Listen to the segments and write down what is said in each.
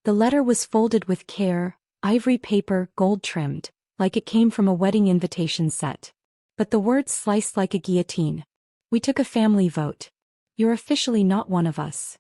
The letter was folded with care, ivory paper, gold-trimmed, like it came from a wedding invitation set. But the words sliced like a guillotine. We took a family vote. You're officially not one of us.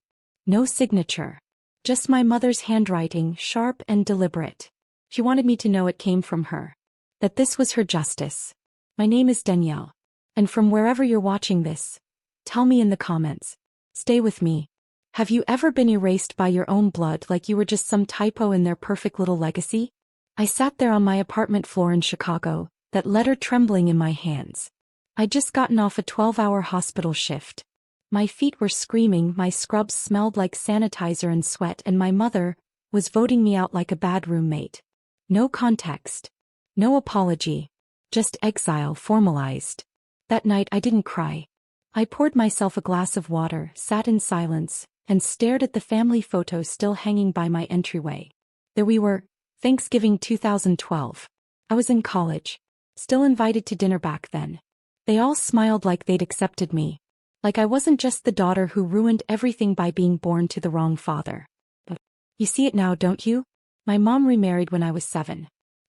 No signature. Just my mother's handwriting, sharp and deliberate. She wanted me to know it came from her. That this was her justice. My name is Danielle. And from wherever you're watching this, tell me in the comments. Stay with me. Have you ever been erased by your own blood like you were just some typo in their perfect little legacy? I sat there on my apartment floor in Chicago, that letter trembling in my hands. I'd just gotten off a 12-hour hospital shift. My feet were screaming, my scrubs smelled like sanitizer and sweat, and my mother was voting me out like a bad roommate. No context. No apology. Just exile formalized. That night I didn't cry. I poured myself a glass of water, sat in silence, and stared at the family photo still hanging by my entryway. There we were, Thanksgiving 2012. I was in college. Still invited to dinner back then. They all smiled like they'd accepted me. Like I wasn't just the daughter who ruined everything by being born to the wrong father. But you see it now, don't you? My mom remarried when I was 7.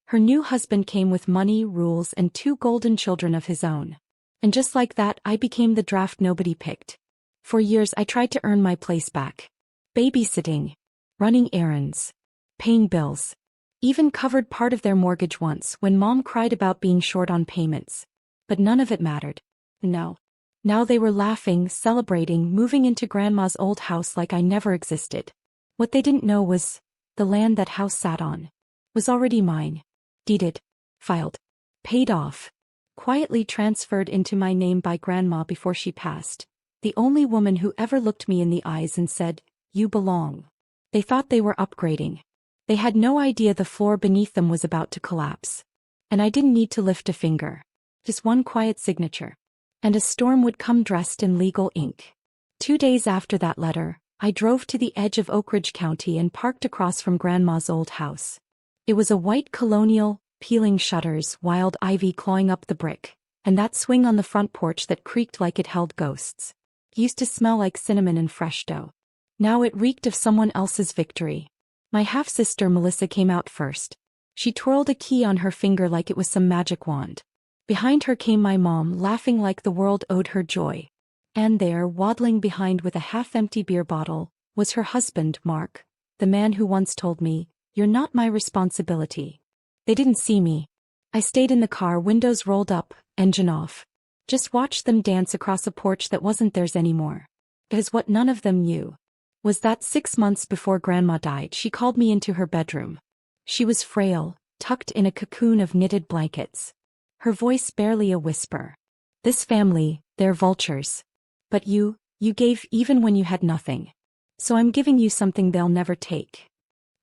Her new husband came with money, rules, and 2 golden children of his own. And just like that, I became the draft nobody picked. For years I tried to earn my place back. Babysitting. Running errands. Paying bills. Even covered part of their mortgage once when mom cried about being short on payments. But none of it mattered. No. Now they were laughing, celebrating, moving into grandma's old house like I never existed. What they didn't know was, the land that house sat on was already mine. Deeded. Filed. Paid off. Quietly transferred into my name by grandma before she passed. The only woman who ever looked me in the eyes and said, "You belong." They thought they were upgrading. They had no idea the floor beneath them was about to collapse. And I didn't need to lift a finger. Just one quiet signature. And a storm would come dressed in legal ink. 2 days after that letter, I drove to the edge of Oak Ridge County and parked across from grandma's old house. It was a white colonial, peeling shutters, wild ivy clawing up the brick, and that swing on the front porch that creaked like it held ghosts. It used to smell like cinnamon and fresh dough. Now it reeked of someone else's victory. My half-sister Melissa came out first. She twirled a key on her finger like it was some magic wand. Behind her came my mom, laughing like the world owed her joy. And there, waddling behind with a half-empty beer bottle, was her husband, Mark, the man who once told me, "You're not my responsibility." They didn't see me. I stayed in the car, windows rolled up, engine off. Just watched them dance across a porch that wasn't theirs anymore. Because what none of them knew was that 6 months before Grandma died, she called me into her bedroom. She was frail, tucked in a cocoon of knitted blankets. Her voice barely a whisper. "This family, they're vultures. But you gave even when you had nothing. So I'm giving you something they'll never take."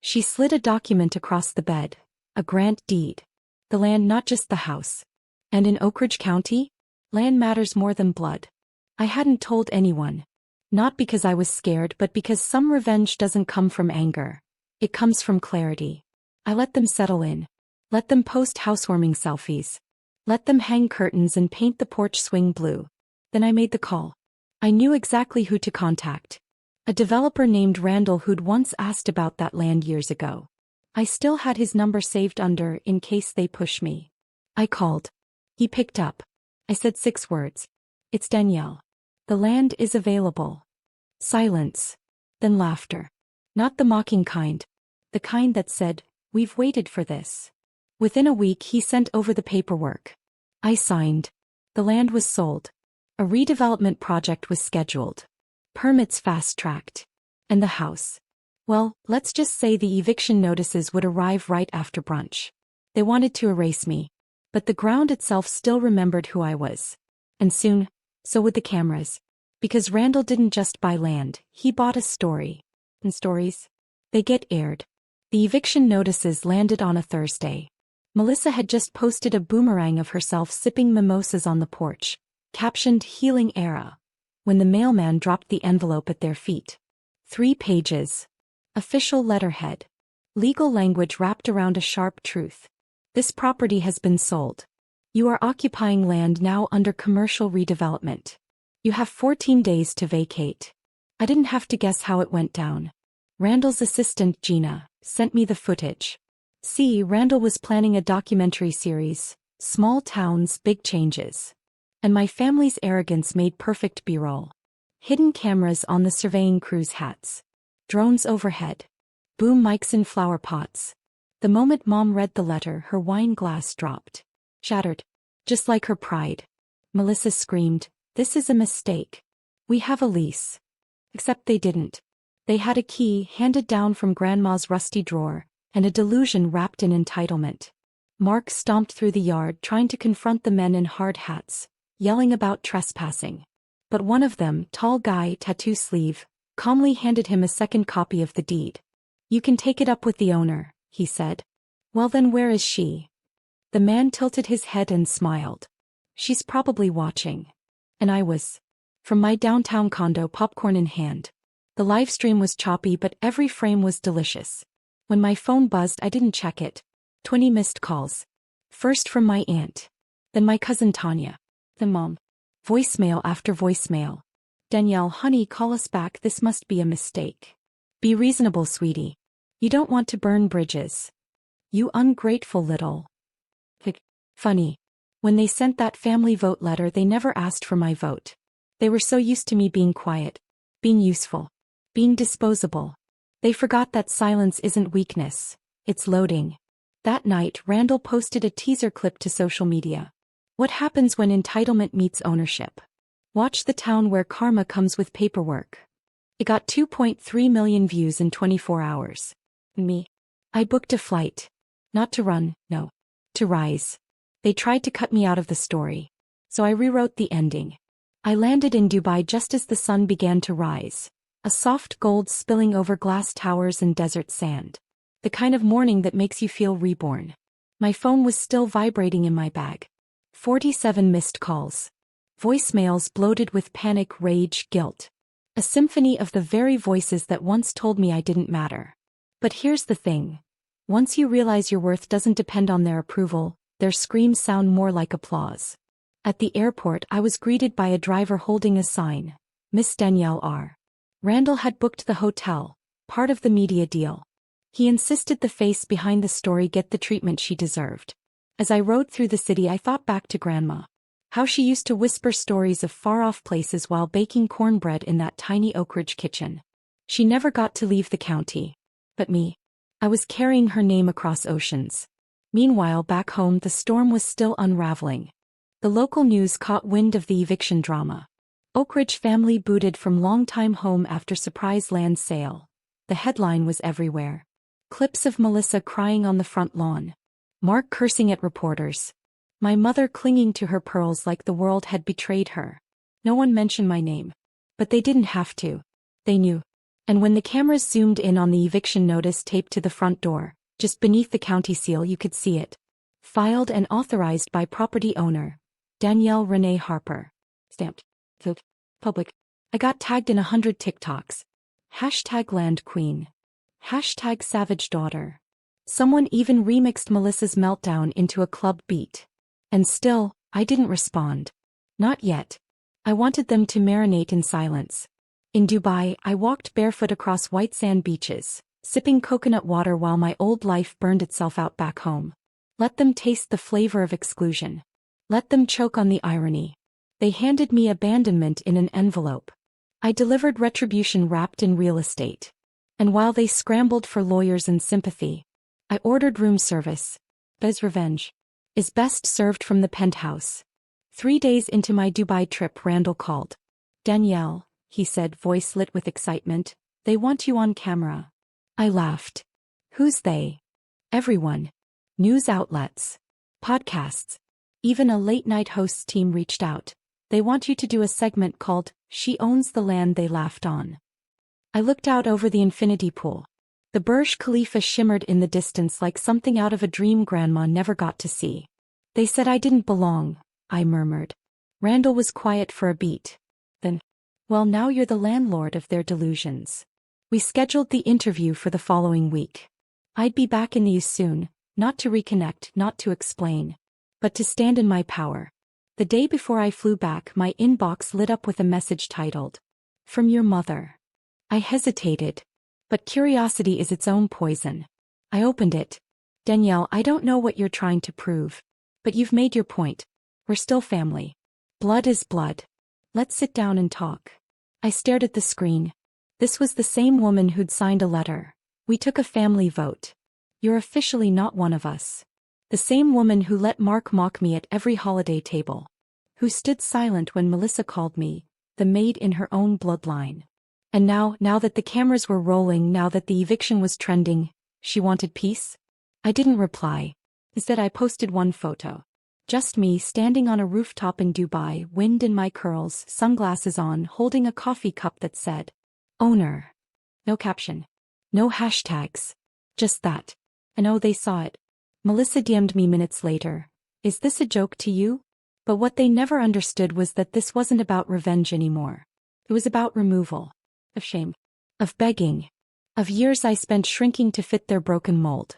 She slid a document across the bed. A grant deed. The land, not just the house. And in Oak Ridge County, land matters more than blood. I hadn't told anyone. Not because I was scared, but because some revenge doesn't come from anger. It comes from clarity. I let them settle in. Let them post housewarming selfies. Let them hang curtains and paint the porch swing blue. Then I made the call. I knew exactly who to contact. A developer named Randall who'd once asked about that land years ago. I still had his number saved under in case they push me. I called. He picked up. I said 6 words. "It's Danielle. The land is available." Silence. Then laughter. Not the mocking kind. The kind that said, "We've waited for this." Within a week he sent over the paperwork. I signed. The land was sold. A redevelopment project was scheduled. Permits fast-tracked. And the house. Well, let's just say the eviction notices would arrive right after brunch. They wanted to erase me. But the ground itself still remembered who I was. And soon, so would the cameras. Because Randall didn't just buy land, he bought a story. And stories? They get aired. The eviction notices landed on a Thursday. Melissa had just posted a boomerang of herself sipping mimosas on the porch, captioned "Healing Era," when the mailman dropped the envelope at their feet. 3 pages. Official letterhead. Legal language wrapped around a sharp truth. This property has been sold. You are occupying land now under commercial redevelopment. You have 14 days to vacate. I didn't have to guess how it went down. Randall's assistant, Gina, sent me the footage. See, Randall was planning a documentary series, Small Towns, Big Changes. And my family's arrogance made perfect B-roll. Hidden cameras on the surveying crew's hats. Drones overhead. Boom mics in flower pots. The moment Mom read the letter, her wine glass dropped. Shattered. Just like her pride. Melissa screamed, "This is a mistake. We have a lease." Except they didn't. They had a key handed down from Grandma's rusty drawer, and a delusion wrapped in entitlement. Mark stomped through the yard trying to confront the men in hard hats, yelling about trespassing. But one of them, tall guy, tattoo sleeve, calmly handed him a second copy of the deed. "You can take it up with the owner," he said. "Well then where is she?" The man tilted his head and smiled. "She's probably watching." And I was. From my downtown condo, popcorn in hand. The live stream was choppy but every frame was delicious. When my phone buzzed I didn't check it. 20 missed calls. First from my aunt. Then my cousin Tanya. Then Mom. Voicemail after voicemail. "Danielle, honey, call us back, this must be a mistake. Be reasonable, sweetie. You don't want to burn bridges. You ungrateful little." Funny. When they sent that family vote letter they never asked for my vote. They were so used to me being quiet. Being useful. Being disposable. They forgot that silence isn't weakness. It's loading. That night Randall posted a teaser clip to social media. What happens when entitlement meets ownership? Watch the town where karma comes with paperwork. It got 2.3 million views in 24 hours. Me. I booked a flight. Not to run, no. To rise. They tried to cut me out of the story. So I rewrote the ending. I landed in Dubai just as the sun began to rise. A soft gold spilling over glass towers and desert sand. The kind of morning that makes you feel reborn. My phone was still vibrating in my bag. 47 missed calls. Voicemails bloated with panic, rage, guilt. A symphony of the very voices that once told me I didn't matter. But here's the thing. Once you realize your worth doesn't depend on their approval, their screams sound more like applause. At the airport I was greeted by a driver holding a sign. "Miss Danielle R." Randall had booked the hotel, part of the media deal. He insisted the face behind the story get the treatment she deserved. As I rode through the city I thought back to Grandma. How she used to whisper stories of far-off places while baking cornbread in that tiny Oak Ridge kitchen. She never got to leave the county. But me. I was carrying her name across oceans. Meanwhile back home the storm was still unraveling. The local news caught wind of the eviction drama. Oak Ridge family booted from longtime home after surprise land sale. The headline was everywhere. Clips of Melissa crying on the front lawn. Mark cursing at reporters. My mother clinging to her pearls like the world had betrayed her. No one mentioned my name. But they didn't have to. They knew. And when the cameras zoomed in on the eviction notice taped to the front door, just beneath the county seal you could see it. Filed and authorized by property owner. Danielle Renee Harper. Stamped. Public. I got tagged in 100 TikToks. Hashtag Land Queen. Hashtag Savage Daughter. Someone even remixed Melissa's meltdown into a club beat. And still, I didn't respond. Not yet. I wanted them to marinate in silence. In Dubai, I walked barefoot across white sand beaches, sipping coconut water while my old life burned itself out back home. Let them taste the flavor of exclusion. Let them choke on the irony. They handed me abandonment in an envelope. I delivered retribution wrapped in real estate. And while they scrambled for lawyers and sympathy, I ordered room service. Bez revenge is best served from the penthouse. 3 days into my Dubai trip Randall called. "Danielle," he said, voice lit with excitement, "they want you on camera." I laughed. Who's they? Everyone. News outlets. Podcasts. Even a late-night hosts team reached out. They want you to do a segment called, "She Owns the Land They Laughed On." I looked out over the infinity pool. The Burj Khalifa shimmered in the distance like something out of a dream Grandma never got to see. "They said I didn't belong," I murmured. Randall was quiet for a beat. Then, "Well, now you're the landlord of their delusions." We scheduled the interview for the following week. I'd be back in the US soon, not to reconnect, not to explain, but to stand in my power. The day before I flew back my inbox lit up with a message titled, "From your mother." I hesitated. But curiosity is its own poison. I opened it. Danielle, I don't know what you're trying to prove. But you've made your point. We're still family. Blood is blood. Let's sit down and talk. I stared at the screen. This was the same woman who'd signed a letter. We took a family vote. You're officially not one of us. The same woman who let Mark mock me at every holiday table. Who stood silent when Melissa called me, the maid in her own bloodline. And now that the cameras were rolling, now that the eviction was trending, she wanted peace? I didn't reply. Instead, I posted one photo. Just me standing on a rooftop in Dubai, wind in my curls, sunglasses on, holding a coffee cup that said, Owner. No caption. No hashtags. Just that. And oh, they saw it. Melissa DM'd me minutes later. Is this a joke to you? But what they never understood was that this wasn't about revenge anymore. It was about removal. Of shame. Of begging. Of years I spent shrinking to fit their broken mold.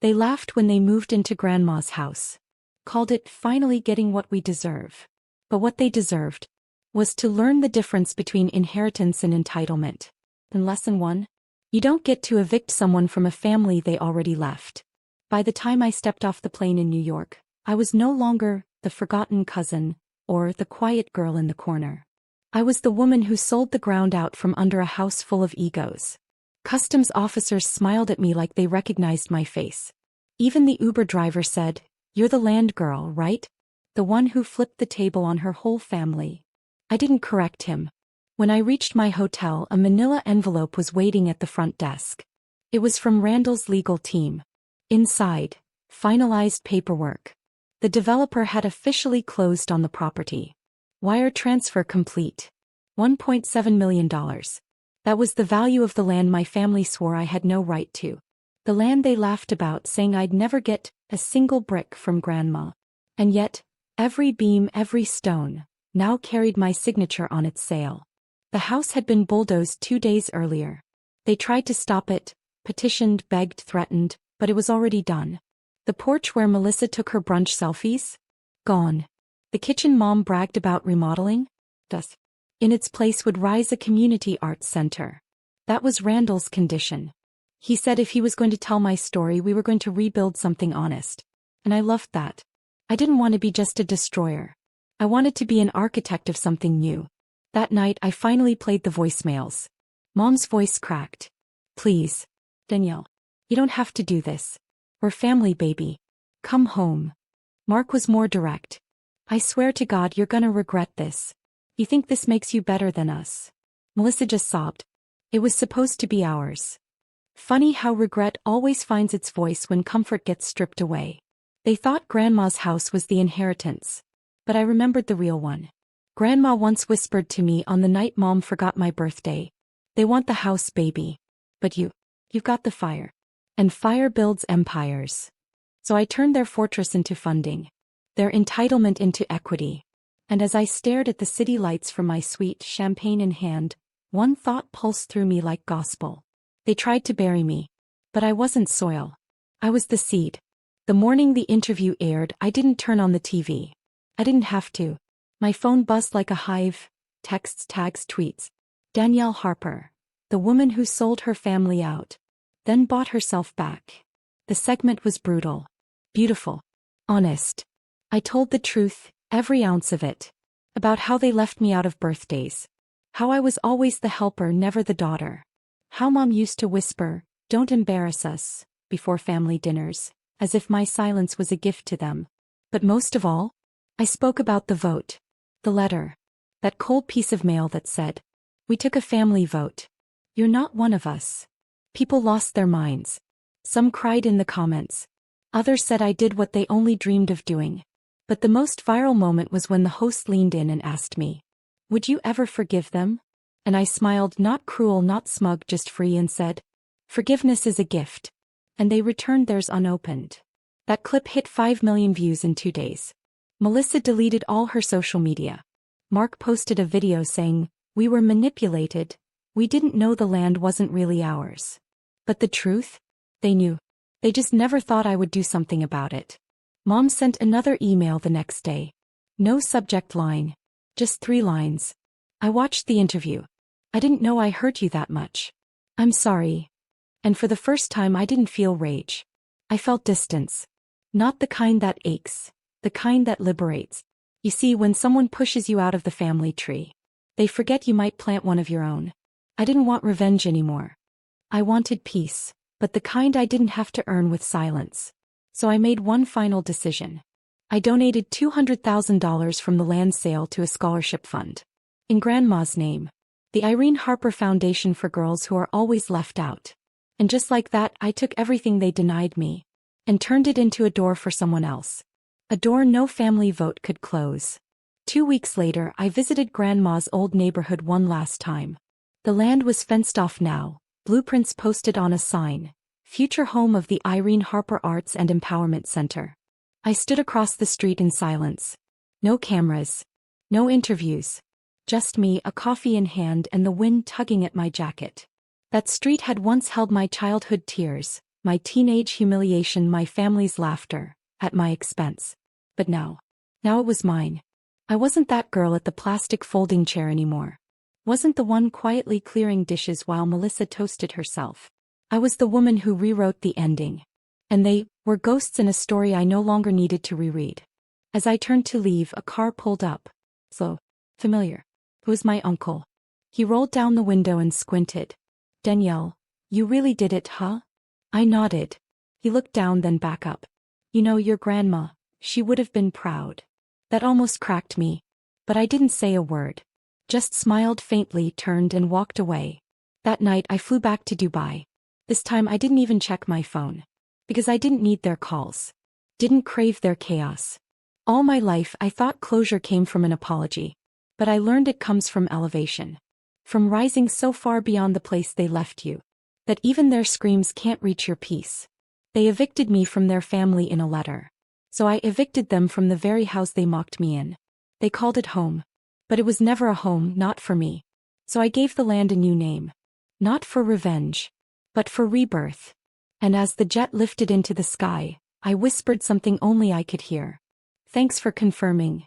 They laughed when they moved into Grandma's house. Called it finally getting what we deserve. But what they deserved was to learn the difference between inheritance and entitlement. And lesson 1? You don't get to evict someone from a family they already left. By the time I stepped off the plane in New York, I was no longer the forgotten cousin or the quiet girl in the corner. I was the woman who sold the ground out from under a house full of egos. Customs officers smiled at me like they recognized my face. Even the Uber driver said, You're the land girl, right? The one who flipped the table on her whole family. I didn't correct him. When I reached my hotel, a manila envelope was waiting at the front desk. It was from Randall's legal team. Inside, finalized paperwork. The developer had officially closed on the property. Wire transfer complete. $1.7 million. That was the value of the land my family swore I had no right to. The land they laughed about, saying I'd never get a single brick from Grandma. And yet, every beam, every stone, now carried my signature on its sale. The house had been bulldozed 2 days earlier. They tried to stop it, petitioned, begged, threatened, but it was already done. The porch where Melissa took her brunch selfies? Gone. The kitchen Mom bragged about remodeling? Thus, in its place would rise a community arts center. That was Randall's condition. He said if he was going to tell my story, we were going to rebuild something honest. And I loved that. I didn't want to be just a destroyer. I wanted to be an architect of something new. That night I finally played the voicemails. Mom's voice cracked. Please, Danielle. You don't have to do this. We're family, baby. Come home. Mark was more direct. I swear to God you're gonna regret this. You think this makes you better than us. Melissa just sobbed. It was supposed to be ours. Funny how regret always finds its voice when comfort gets stripped away. They thought Grandma's house was the inheritance. But I remembered the real one. Grandma once whispered to me on the night Mom forgot my birthday. They want the house, baby. But you've got the fire. And fire builds empires. So I turned their fortress into funding. Their entitlement into equity. And as I stared at the city lights from my suite, champagne in hand, one thought pulsed through me like gospel. They tried to bury me. But I wasn't soil. I was the seed. The morning the interview aired, I didn't turn on the TV. I didn't have to. My phone buzzed like a hive. Texts, tags, tweets. Danielle Harper. The woman who sold her family out. Then bought herself back. The segment was brutal. Beautiful. Honest. I told the truth, every ounce of it. About how they left me out of birthdays. How I was always the helper, never the daughter. How Mom used to whisper, "Don't embarrass us," before family dinners, as if my silence was a gift to them. But most of all, I spoke about the vote. The letter. That cold piece of mail that said, "We took a family vote. You're not one of us." People lost their minds. Some cried in the comments. Others said I did what they only dreamed of doing. But the most viral moment was when the host leaned in and asked me, "Would you ever forgive them?" And I smiled, not cruel, not smug, just free, and said, "Forgiveness is a gift." And they returned theirs unopened. That clip hit 5 million views in 2 days. Melissa deleted all her social media. Mark posted a video saying, "We were manipulated. We didn't know the land wasn't really ours." But the truth? They knew. They just never thought I would do something about it. Mom sent another email the next day. No subject line. Just 3 lines. "I watched the interview. I didn't know I hurt you that much. I'm sorry. And for the first time I didn't feel rage. I felt distance. Not the kind that aches, the kind that liberates. You see, when someone pushes you out of the family tree, they forget you might plant one of your own. I didn't want revenge anymore. I wanted peace, but the kind I didn't have to earn with silence. So I made one final decision. I donated $200,000 from the land sale to a scholarship fund. In Grandma's name. The Irene Harper Foundation for Girls Who Are Always Left Out. And just like that, I took everything they denied me and turned it into a door for someone else. A door no family vote could close. 2 weeks later, I visited Grandma's old neighborhood one last time. The land was fenced off now, blueprints posted on a sign, future home of the Irene Harper Arts and Empowerment Center. I stood across the street in silence. No cameras. No interviews. Just me, a coffee in hand, and the wind tugging at my jacket. That street had once held my childhood tears, my teenage humiliation, my family's laughter, at my expense. But now it was mine. I wasn't that girl at the plastic folding chair anymore. Wasn't the one quietly clearing dishes while Melissa toasted herself. I was the woman who rewrote the ending. And they were ghosts in a story I no longer needed to reread. As I turned to leave, a car pulled up. Slow. Familiar. It was my uncle. He rolled down the window and squinted. "Danielle, you really did it, huh?" I nodded. He looked down, then back up. "You know, your grandma, she would have been proud." That almost cracked me. But I didn't say a word. Just smiled faintly, turned and walked away. That night I flew back to Dubai. This time I didn't even check my phone. Because I didn't need their calls. Didn't crave their chaos. All my life I thought closure came from an apology. But I learned it comes from elevation. From rising so far beyond the place they left you, that even their screams can't reach your peace. They evicted me from their family in a letter. So I evicted them from the very house they mocked me in. They called it home. But it was never a home, not for me. So I gave the land a new name. Not for revenge, but for rebirth. And as the jet lifted into the sky, I whispered something only I could hear. "Thanks for confirming,